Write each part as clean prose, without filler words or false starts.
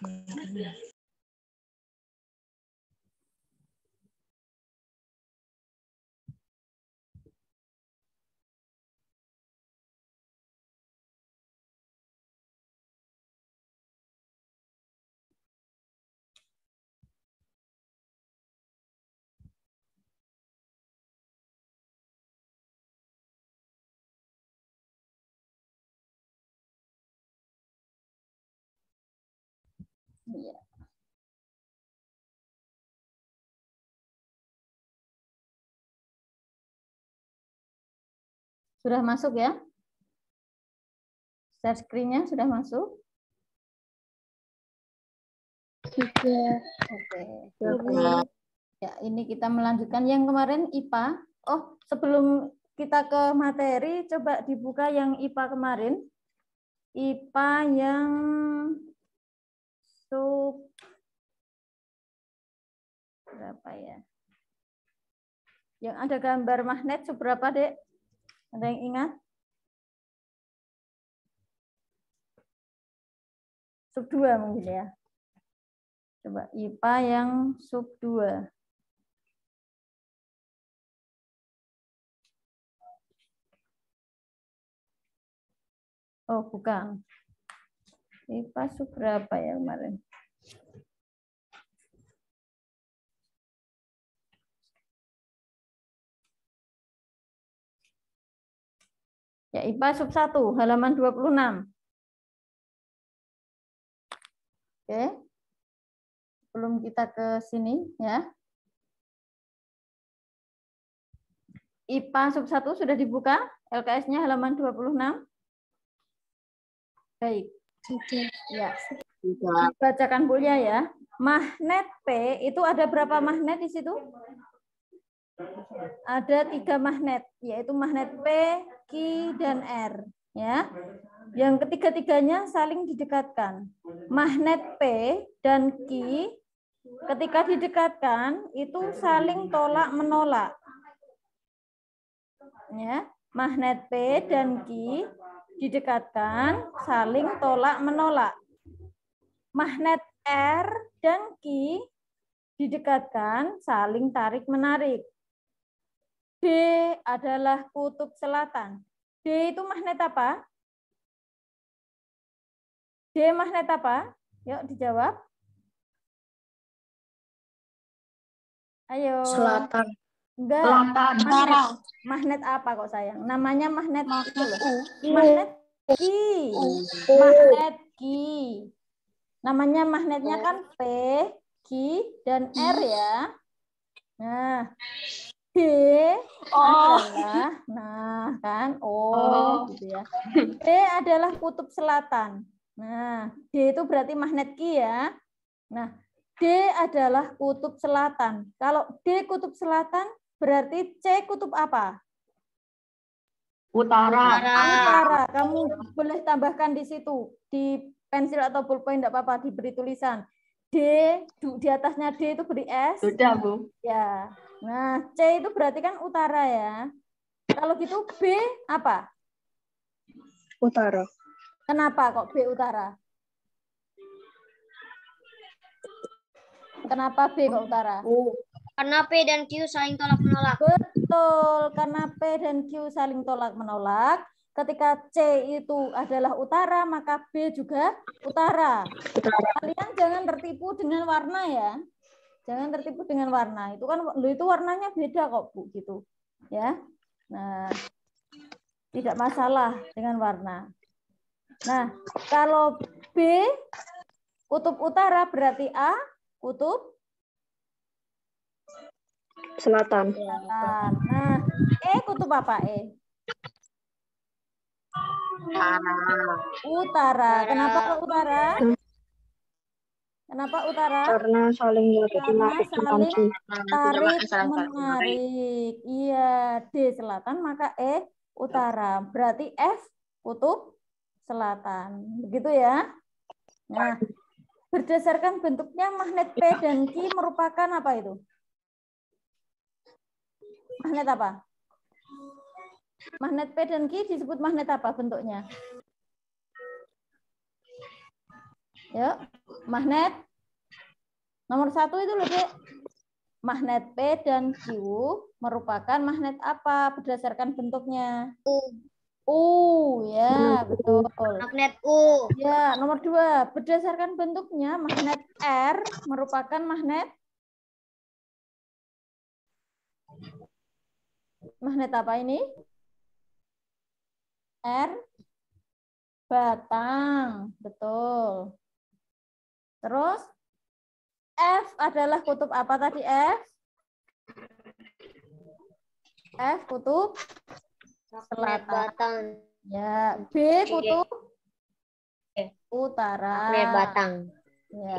Iya. Sudah masuk ya? Share screen-nya sudah masuk? Sudah. Oke. Ya, ini kita melanjutkan yang kemarin IPA. Oh, sebelum kita ke materi, coba dibuka yang IPA kemarin. IPA yang sub berapa ya? Yang ada gambar magnet sub berapa, Dek? Ada yang ingat? Sub 2 mungkin ya. Coba IPA yang sub 2. Oh, bukan. IPA sub berapa ya kemarin? Ya, IPA sub 1, halaman 26. Oke. Sebelum kita ke sini ya. IPA sub 1 sudah dibuka, LKS-nya halaman 26. Baik. Ya. Bacakan Bulia ya. Magnet P itu ada berapa magnet di situ? Ada 3 magnet, yaitu magnet P, Q, dan R. Ya. Yang ketiga-tiganya saling didekatkan. Magnet P dan Q ketika didekatkan itu saling tolak menolak. Ya, magnet P dan Q didekatkan saling tolak menolak. Magnet R dan Q didekatkan saling tarik menarik. D adalah kutub selatan. D itu magnet apa? D magnet apa? Yuk dijawab. Ayo. Selatan. Enggak. Selatan. Magnet apa kok sayang? Namanya magnet itu loh. U. Magnet Q. Magnet Q. Namanya magnetnya kan P, Q, dan R ya. Nah, D adalah, nah kan, gitu ya. D adalah kutub selatan. Nah, D itu berarti magnet Q ya. Nah, D adalah kutub selatan. Kalau D kutub selatan, berarti C kutub apa? Utara. Utara. Kamu boleh tambahkan di situ, di pensil atau pulpen, tidak apa-apa, diberi tulisan. D, di atasnya D itu beri S. Sudah, Bu. Ya. Nah, C itu berarti kan utara ya. Kalau gitu B apa? Utara. Kenapa kok B utara? Kenapa B kok utara? Karena P dan Q saling tolak menolak. Betul, karena P dan Q saling tolak menolak. Ketika C itu adalah utara, maka B juga utara. Kalian jangan tertipu dengan warna ya. Jangan tertipu dengan warna. Itu kan itu warnanya beda kok, Bu, gitu. Ya. Nah, tidak masalah dengan warna. Nah, kalau B kutub utara berarti A kutub Selatan. selatan. Nah, E kutub apa E? Utara. Kenapa kok utara? Kenapa utara? Karena saling Karena saling tarik Saling menarik. Iya, D selatan maka E utara. Berarti F kutub selatan. Begitu ya. Nah, berdasarkan bentuknya magnet P dan Q merupakan apa itu? Magnet apa? Magnet P dan Q disebut magnet apa bentuknya? Yuk, magnet. Nomor 1 itu loh, Dek. Magnet P dan Q merupakan magnet apa berdasarkan bentuknya? Ya, betul. Magnet U. Ya, nomor 2, berdasarkan bentuknya magnet R merupakan magnet apa ini? R batang, betul. Terus F adalah kutub apa tadi F? F kutub Magnet selatan. batang. Ya, B kutub utara. Magnet batang. Ya.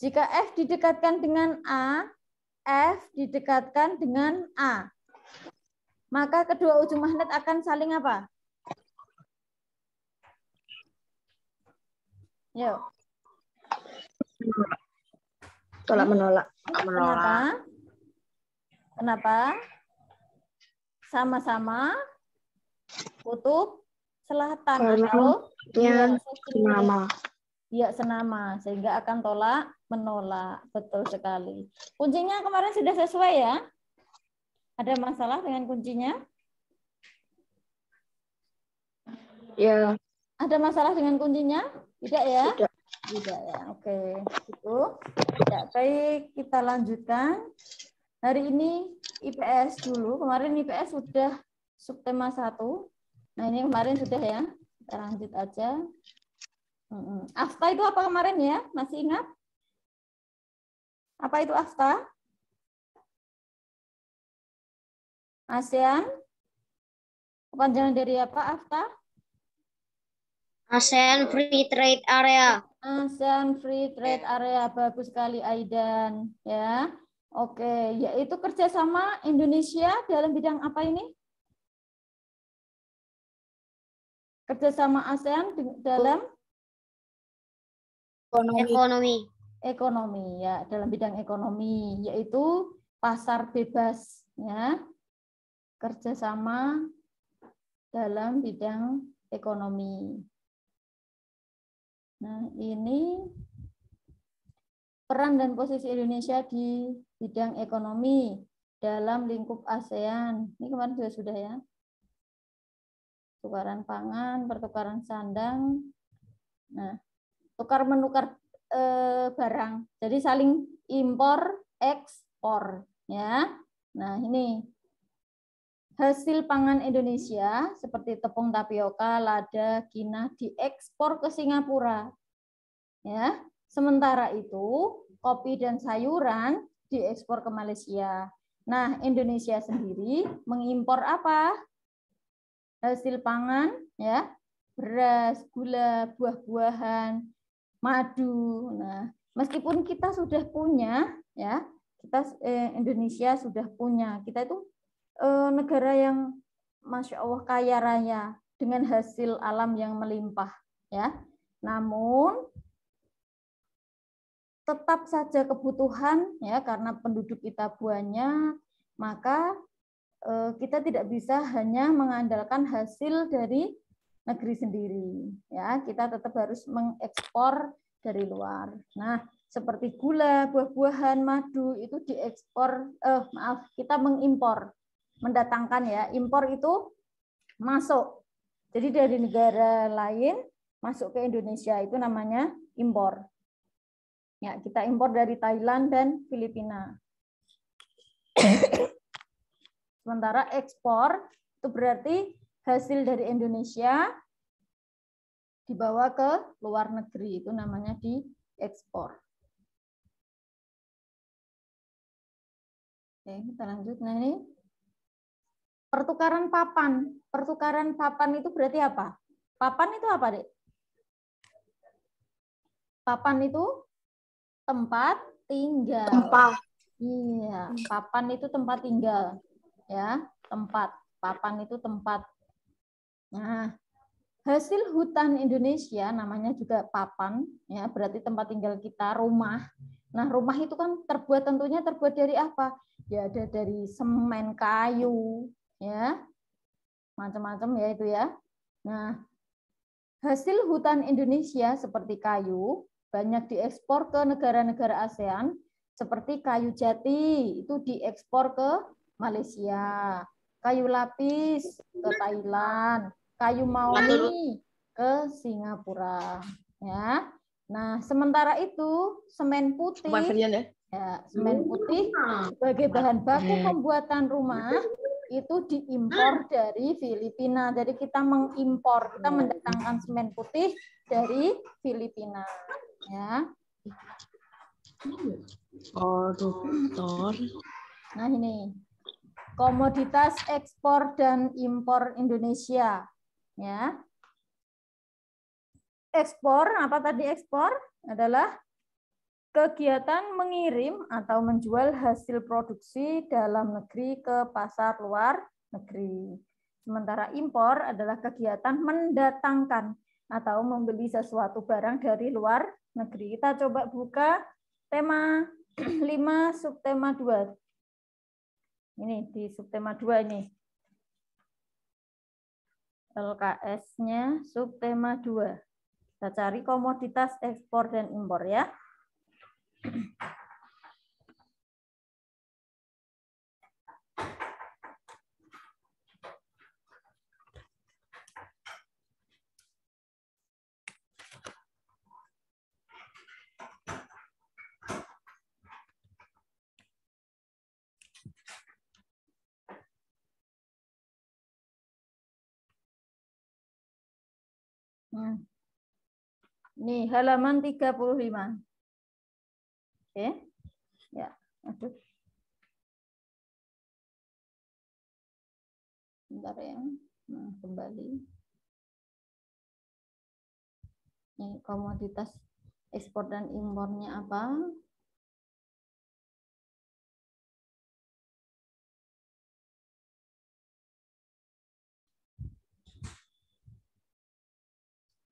Jika F didekatkan dengan A, F didekatkan dengan A, maka kedua ujung magnet akan saling apa? Yuk. Tolak menolak. Kenapa? Kenapa? Sama-sama kutub selatan atau senama. Ya, senama, sehingga akan tolak menolak. Betul sekali. Kuncinya kemarin sudah sesuai ya? Ada masalah dengan kuncinya? Ya. Ada masalah dengan kuncinya? Tidak ya? Tidak. Tidak ya. Oke, itu. Ya, baik, kita lanjutkan. Hari ini IPS dulu. Kemarin IPS sudah subtema 1. Nah, ini kemarin sudah ya. Kita lanjut aja. AFTA itu apa kemarin ya? Masih ingat? Apa itu AFTA? ASEAN? Kepanjangan dari apa AFTA? ASEAN Free Trade Area. ASEAN Free Trade Area. Bagus sekali Aidan. Ya. Oke, yaitu kerjasama Indonesia dalam bidang apa ini? Kerjasama ASEAN dalam ekonomi ya, dalam bidang ekonomi, yaitu pasar bebas ya, kerjasama dalam bidang ekonomi. Nah, ini peran dan posisi Indonesia di bidang ekonomi dalam lingkup ASEAN. Ini kemarin juga sudah ya. Tukaran pangan, pertukaran sandang. Nah, tukar menukar barang. Jadi saling impor ekspor ya. Nah, ini hasil pangan Indonesia seperti tepung tapioka, lada, kinah diekspor ke Singapura. Ya. Sementara itu, kopi dan sayuran diekspor ke Malaysia. Nah, Indonesia sendiri mengimpor apa? Hasil pangan ya, beras, gula, buah-buahan, madu. Nah, meskipun kita sudah punya ya, kita Indonesia sudah punya. Kita itu negara yang Masya Allah kaya raya dengan hasil alam yang melimpah ya. Namun tetap saja kebutuhan ya, karena penduduk kita banyak, maka kita tidak bisa hanya mengandalkan hasil dari negeri sendiri ya, kita tetap harus mengekspor dari luar. Nah, seperti gula, buah-buahan, madu itu diekspor, kita mengimpor, mendatangkan ya, impor itu masuk. Jadi dari negara lain masuk ke Indonesia itu namanya impor. Ya, kita impor dari Thailand dan Filipina. Sementara ekspor itu berarti hasil dari Indonesia dibawa ke luar negeri, itu namanya diekspor. Oke, kita lanjut. Nah, ini pertukaran papan. Pertukaran papan itu berarti apa? Papan itu apa, Dek? Papan itu tempat tinggal. Tempat. Iya, papan itu tempat tinggal. Ya, tempat. Papan itu tempat. Nah, hasil hutan Indonesia namanya juga papan, ya, berarti tempat tinggal kita, rumah. Nah, rumah itu kan tentunya terbuat dari apa? Ya, ada dari semen, kayu, ya, macam-macam ya itu ya. Nah, Hasil hutan Indonesia seperti kayu banyak diekspor ke negara-negara ASEAN, seperti kayu jati itu diekspor ke Malaysia, kayu lapis ke Thailand, kayu maoni ke Singapura. Ya. Nah, sementara itu semen putih, semen putih sebagai bahan baku pembuatan rumah itu diimpor dari Filipina. Jadi kita mengimpor, kita mendatangkan semen putih dari Filipina. Ya. Nah ini komoditas ekspor dan impor Indonesia. Ya. Ekspor, apa tadi ekspor? Adalah kegiatan mengirim atau menjual hasil produksi dalam negeri ke pasar luar negeri. Sementara impor adalah kegiatan mendatangkan atau membeli sesuatu barang dari luar negeri. Kita coba buka tema 5 subtema 2. Ini di subtema 2 ini. LKS-nya subtema 2. Kita cari komoditas ekspor dan impor ya. Nih, halaman 35. Oke. Ya, aduh. Bentar ya. Nah, kembali. Nih, komoditas ekspor dan impornya apa?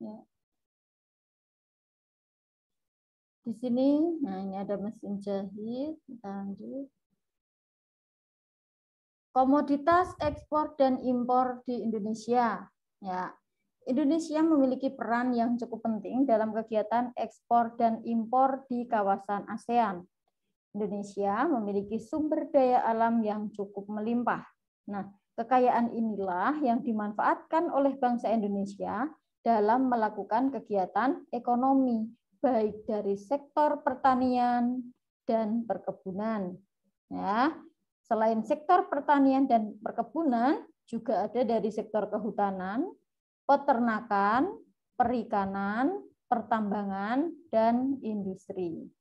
Ya. Di sini, nah ini ada mesin jahit, kita lanjut. Komoditas ekspor dan impor di Indonesia. Ya, Indonesia memiliki peran yang cukup penting dalam kegiatan ekspor dan impor di kawasan ASEAN. Indonesia memiliki sumber daya alam yang cukup melimpah. Nah, kekayaan inilah yang dimanfaatkan oleh bangsa Indonesia dalam melakukan kegiatan ekonomi, baik dari sektor pertanian dan perkebunan. Ya, selain sektor pertanian dan perkebunan, juga ada dari sektor kehutanan, peternakan, perikanan, pertambangan, dan industri.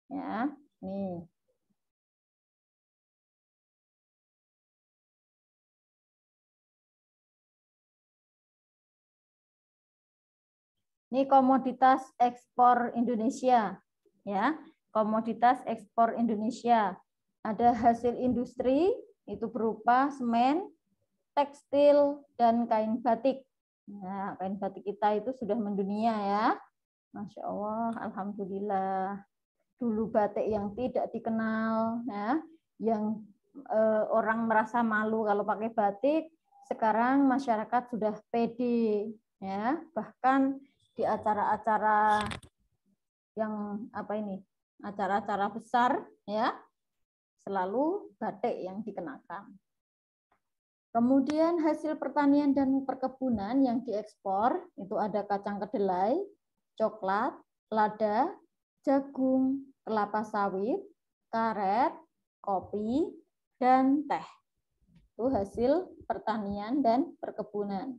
Ya, nih. Ini komoditas ekspor Indonesia, ya. Komoditas ekspor Indonesia. Ada hasil industri itu berupa semen, tekstil, dan kain batik. Nah, kain batik kita itu sudah mendunia ya. Masya Allah, alhamdulillah. Dulu batik yang tidak dikenal, ya, yang orang merasa malu kalau pakai batik. Sekarang masyarakat sudah pede, ya. Bahkan di acara-acara yang apa ini, acara-acara besar, ya, selalu batik yang dikenakan. Kemudian hasil pertanian dan perkebunan yang diekspor itu ada kacang kedelai, coklat, lada, jagung, kelapa sawit, karet, kopi, dan teh. Itu hasil pertanian dan perkebunan.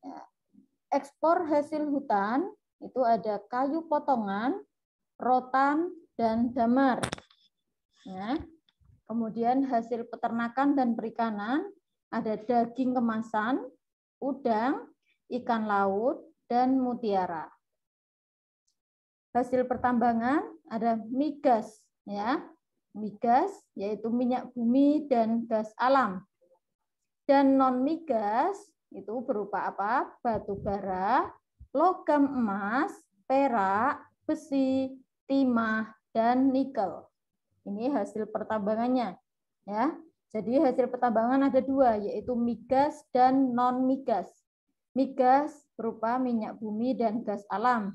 Ya. Ekspor hasil hutan itu ada kayu potongan, rotan, dan damar. Ya. Kemudian hasil peternakan dan perikanan ada daging kemasan, udang, ikan laut, dan mutiara. Hasil pertambangan ada migas, ya, migas yaitu minyak bumi dan gas alam. Dan non migas itu berupa apa? Batu bara, logam emas, perak, besi, timah, dan nikel. Ini hasil pertambangannya, ya. Jadi hasil pertambangan ada dua, yaitu migas dan non migas. Migas berupa minyak bumi dan gas alam.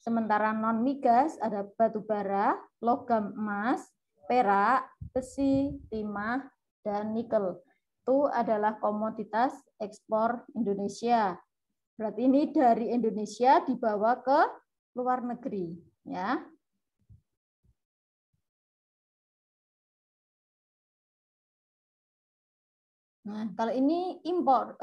Sementara non-migas ada batu bara, logam emas, perak, besi, timah, dan nikel. Itu adalah komoditas ekspor Indonesia. Berarti ini dari Indonesia dibawa ke luar negeri, ya. Nah, kalau ini impor,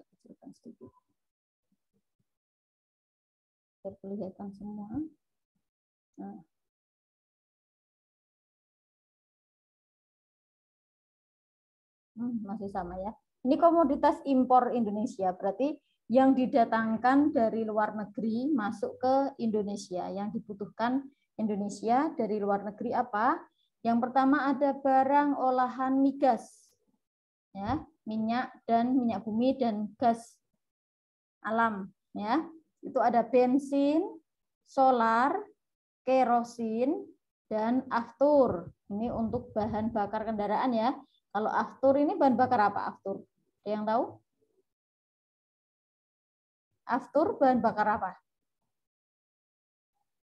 kecilkan sedikit. Terkelihatan semua. Nah. Masih sama ya. Ini komoditas impor Indonesia, berarti yang didatangkan dari luar negeri masuk ke Indonesia. Yang dibutuhkan Indonesia dari luar negeri apa? Yang pertama ada barang olahan migas, ya, minyak dan minyak bumi dan gas alam, ya. Itu ada bensin, solar, kerosin, dan aftur. Ini untuk bahan bakar kendaraan ya. Kalau aftur ini bahan bakar apa aftur? Ada yang tahu? Aftur bahan bakar apa?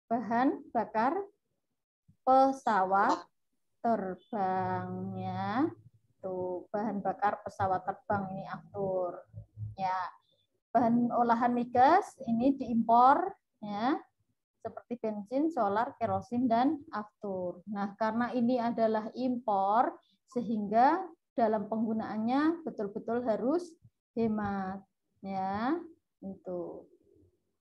Bahan bakar pesawat terbangnya. Tuh, bahan bakar pesawat terbang ini aftur. Ya. Bahan olahan migas ini diimpor ya. Seperti bensin, solar, kerosin, dan aftur. Nah, karena ini adalah impor, sehingga dalam penggunaannya betul-betul harus hemat. Ya, itu.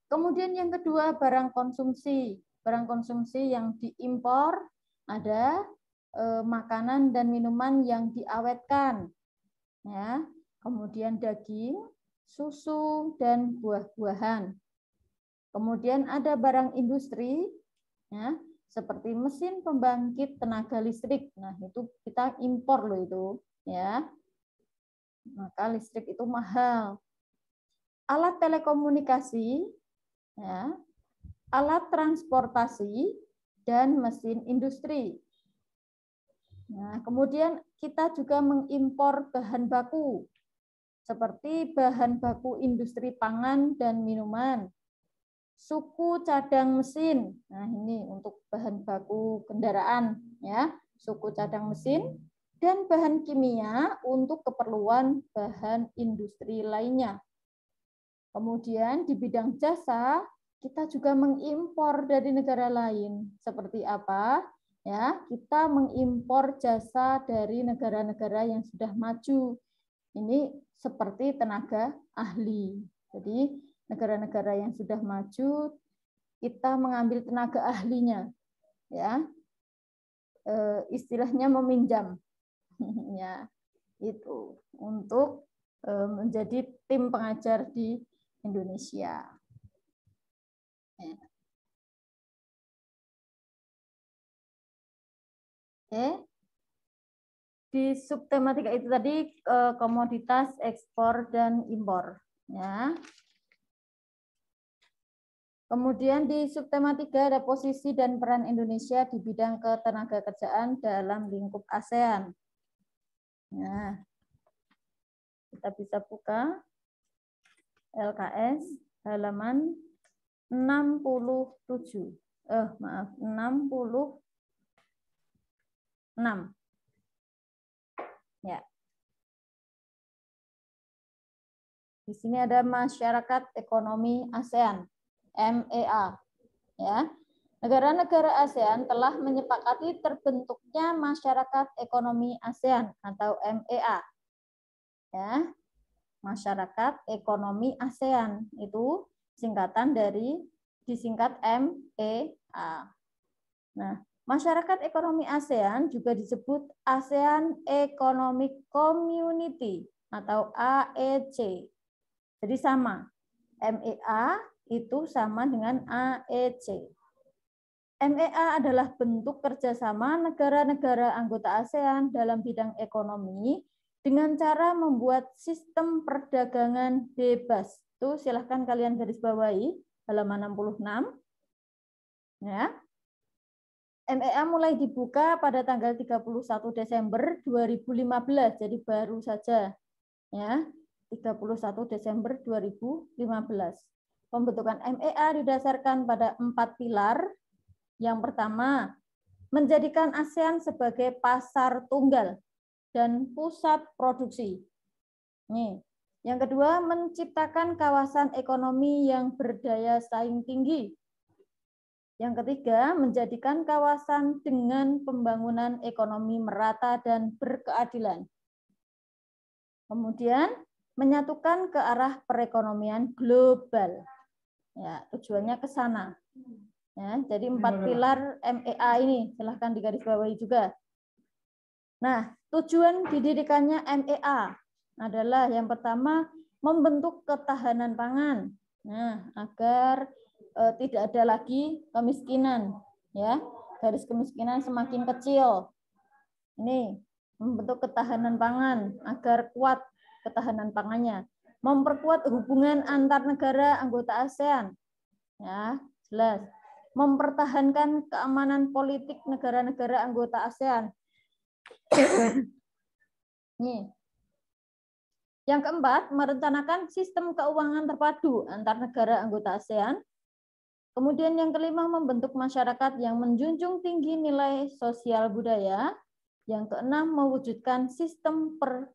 Kemudian yang kedua, barang konsumsi. Barang konsumsi yang diimpor ada makanan dan minuman yang diawetkan. Ya, kemudian daging, susu, dan buah-buahan. Kemudian ada barang industri, ya, seperti mesin pembangkit tenaga listrik. Nah, itu kita impor loh itu, ya. Maka listrik itu mahal. Alat telekomunikasi, ya, alat transportasi, dan mesin industri. Nah, kemudian kita juga mengimpor bahan baku, seperti bahan baku industri pangan dan minuman. Suku cadang mesin. Nah, ini untuk bahan baku kendaraan ya, suku cadang mesin dan bahan kimia untuk keperluan bahan industri lainnya. Kemudian di bidang jasa kita juga mengimpor dari negara lain. Seperti apa? Ya, kita mengimpor jasa dari negara-negara yang sudah maju. Ini seperti tenaga ahli. Jadi negara-negara yang sudah maju, kita mengambil tenaga ahlinya, ya, istilahnya meminjam, ya, itu untuk menjadi tim pengajar di Indonesia. Ya. Oke. Di subtematika itu tadi komoditas ekspor dan impor, ya. Kemudian di subtema 3 ada posisi dan peran Indonesia di bidang ketenagakerjaan dalam lingkup ASEAN. Nah, kita bisa buka LKS halaman 67. 66. Ya. Di sini ada masyarakat ekonomi ASEAN. MEA, ya. Negara-negara ASEAN telah menyepakati terbentuknya masyarakat ekonomi ASEAN atau MEA, ya. Masyarakat ekonomi ASEAN itu singkatan dari disingkat MEA. Nah, masyarakat ekonomi ASEAN juga disebut ASEAN Economic Community atau AEC. Jadi sama, MEA itu sama dengan AEC. MEA adalah bentuk kerjasama negara-negara anggota ASEAN dalam bidang ekonomi dengan cara membuat sistem perdagangan bebas. Tuh silahkan kalian garis bawahi halaman 66. Ya. MEA mulai dibuka pada tanggal 31 Desember 2015, jadi baru saja. Ya, 31 Desember 2015. Pembentukan MEA didasarkan pada 4 pilar. Yang pertama, menjadikan ASEAN sebagai pasar tunggal dan pusat produksi. Nih. Yang kedua, menciptakan kawasan ekonomi yang berdaya saing tinggi. Yang ketiga, menjadikan kawasan dengan pembangunan ekonomi merata dan berkeadilan. Kemudian, menyatukan ke arah perekonomian global. Ya, tujuannya ke sana. Ya, jadi 4 pilar MEA ini, silahkan digarisbawahi juga. Nah, tujuan didirikannya MEA adalah yang pertama, membentuk ketahanan pangan. Nah, agar tidak ada lagi kemiskinan, ya, garis kemiskinan semakin kecil. Ini membentuk ketahanan pangan agar kuat ketahanan pangannya, memperkuat hubungan antar negara anggota ASEAN, ya, jelas, mempertahankan keamanan politik negara-negara anggota ASEAN. Nih. Yang keempat, merencanakan sistem keuangan terpadu antar negara anggota ASEAN. Kemudian yang kelima, membentuk masyarakat yang menjunjung tinggi nilai sosial budaya. Yang keenam, mewujudkan sistem perbankan